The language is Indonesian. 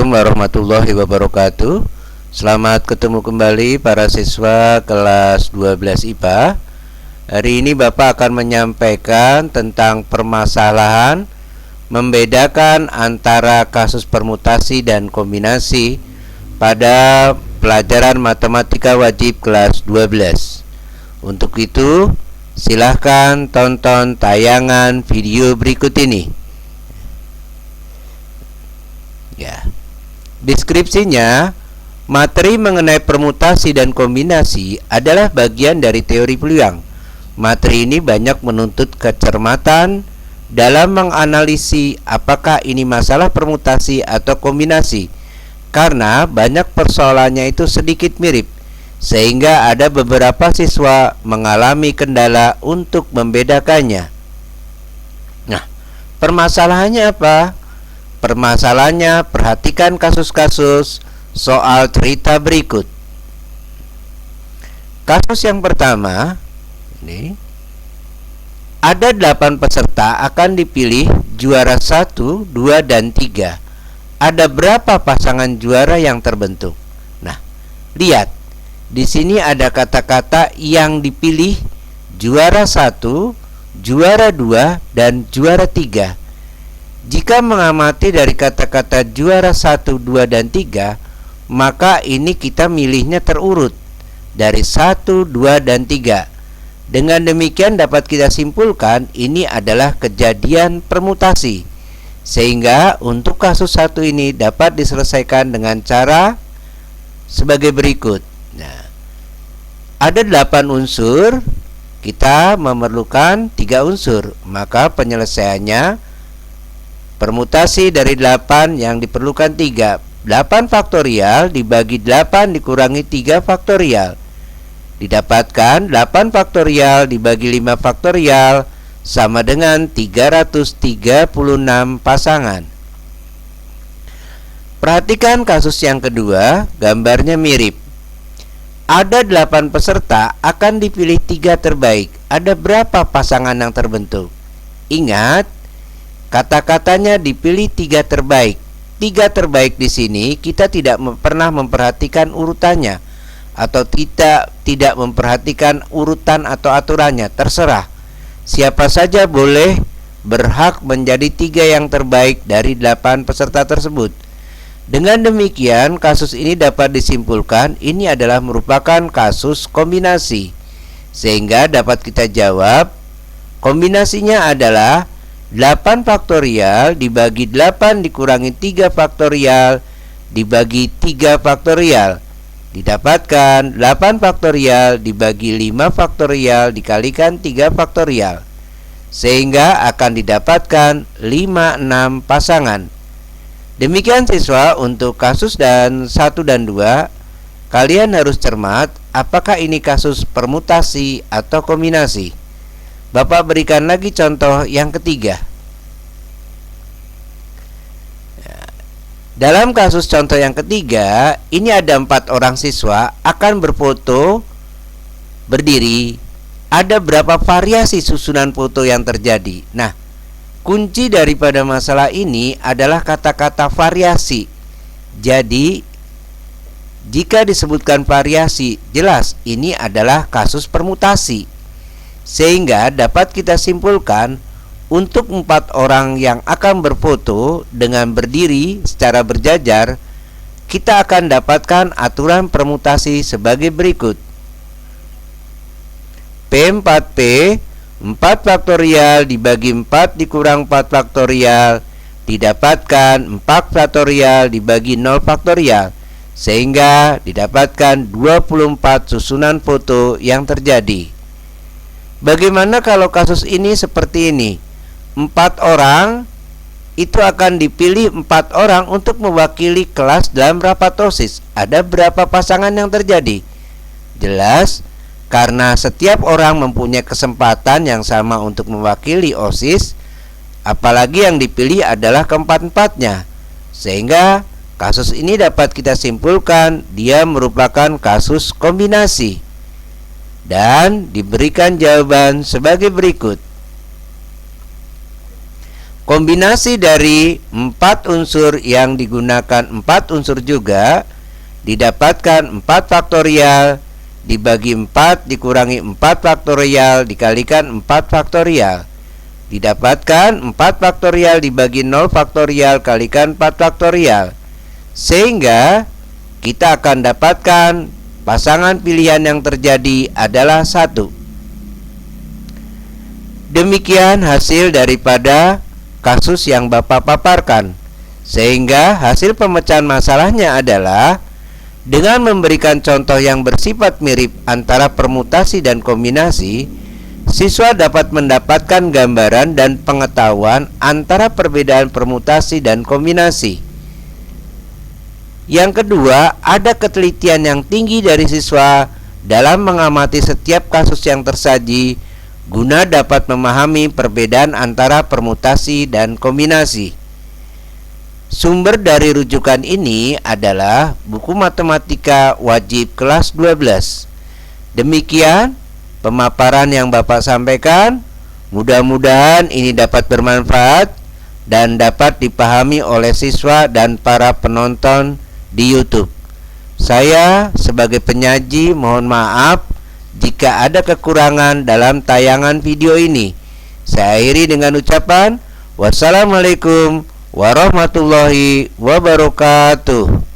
Assalamualaikum warahmatullahi wabarakatuh. Selamat ketemu kembali para siswa kelas 12 IPA. Hari ini Bapak akan menyampaikan tentang permasalahan membedakan antara kasus permutasi dan kombinasi pada pelajaran matematika wajib kelas 12. Untuk itu, silahkan tonton tayangan video berikut ini. Ya. Deskripsinya, materi mengenai permutasi dan kombinasi adalah bagian dari teori peluang. Materi ini banyak menuntut kecermatan dalam menganalisis apakah ini masalah permutasi atau kombinasi, karena banyak persoalannya itu sedikit mirip, sehingga ada beberapa siswa mengalami kendala untuk membedakannya. Nah, permasalahannya apa? Permasalahannya, perhatikan kasus-kasus soal cerita berikut. Kasus yang pertama, ini ada 8 peserta akan dipilih juara 1, 2, dan 3. Ada berapa pasangan juara yang terbentuk? Nah, lihat. Di sini ada kata-kata yang dipilih juara 1, juara 2, dan juara 3. Jika mengamati dari kata-kata juara 1, 2, dan 3, maka ini kita milihnya terurut dari 1, 2, dan 3. Dengan demikian dapat kita simpulkan ini adalah kejadian permutasi. Sehingga untuk kasus 1 ini dapat diselesaikan dengan cara sebagai berikut. Nah, ada 8 unsur, kita memerlukan 3 unsur, maka penyelesaiannya permutasi dari 8 yang diperlukan 3. 8 faktorial dibagi 8 dikurangi 3 faktorial. Didapatkan 8 faktorial dibagi 5 faktorial sama dengan 336 pasangan. Perhatikan kasus yang kedua, gambarnya mirip. Ada 8 peserta akan dipilih 3 terbaik. Ada berapa pasangan yang terbentuk? Ingat, kata-katanya dipilih 3 terbaik. 3 terbaik di sini kita tidak pernah memperhatikan urutannya, atau tidak memperhatikan urutan atau aturannya. Terserah. Siapa saja boleh berhak menjadi 3 yang terbaik dari 8 peserta tersebut. Dengan demikian, kasus ini dapat disimpulkan ini adalah merupakan kasus kombinasi. Sehingga dapat kita jawab, kombinasinya adalah 8 faktorial dibagi 8 dikurangi 3 faktorial dibagi 3 faktorial. Didapatkan 8 faktorial dibagi 5 faktorial dikalikan 3 faktorial. Sehingga akan didapatkan 56 pasangan. Demikian siswa untuk kasus 1 dan 2. Kalian harus cermat apakah ini kasus permutasi atau kombinasi. Bapak berikan lagi contoh yang ketiga. Dalam kasus contoh yang ketiga, ini ada 4 orang siswa akan berfoto berdiri. Ada berapa variasi susunan foto yang terjadi? Nah, kunci daripada masalah ini adalah kata-kata variasi. Jadi, jika disebutkan variasi, jelas ini adalah kasus permutasi. Sehingga dapat kita simpulkan untuk 4 orang yang akan berfoto dengan berdiri secara berjajar, kita akan dapatkan aturan permutasi sebagai berikut. P4P 4 faktorial dibagi 4 dikurang 4 faktorial didapatkan 4 faktorial dibagi 0 faktorial, sehingga didapatkan 24 susunan foto yang terjadi. Bagaimana kalau kasus ini seperti ini? 4 orang itu akan dipilih 4 orang untuk mewakili kelas dalam rapat OSIS. Ada berapa pasangan yang terjadi? Jelas, karena setiap orang mempunyai kesempatan yang sama untuk mewakili OSIS, apalagi yang dipilih adalah keempat-empatnya. Sehingga kasus ini dapat kita simpulkan dia merupakan kasus kombinasi. Dan diberikan jawaban sebagai berikut. Kombinasi dari 4 unsur yang digunakan 4 unsur juga didapatkan 4 faktorial dibagi 4 dikurangi 4 faktorial dikalikan 4 faktorial. Didapatkan 4 faktorial dibagi 0 faktorial kalikan 4 faktorial. Sehingga kita akan dapatkan pasangan pilihan yang terjadi adalah 1. Demikian hasil daripada kasus yang Bapak paparkan. Sehingga hasil pemecahan masalahnya adalah dengan memberikan contoh yang bersifat mirip antara permutasi dan kombinasi, siswa dapat mendapatkan gambaran dan pengetahuan antara perbedaan permutasi dan kombinasi. Yang kedua, ada ketelitian yang tinggi dari siswa dalam mengamati setiap kasus yang tersaji guna dapat memahami perbedaan antara permutasi dan kombinasi. Sumber dari rujukan ini adalah buku matematika wajib kelas 12. Demikian pemaparan yang Bapak sampaikan. Mudah-mudahan ini dapat bermanfaat dan dapat dipahami oleh siswa dan para penonton di YouTube. Saya sebagai penyaji mohon maaf jika ada kekurangan dalam tayangan video ini. Saya akhiri dengan ucapan wassalamualaikum warahmatullahi wabarakatuh.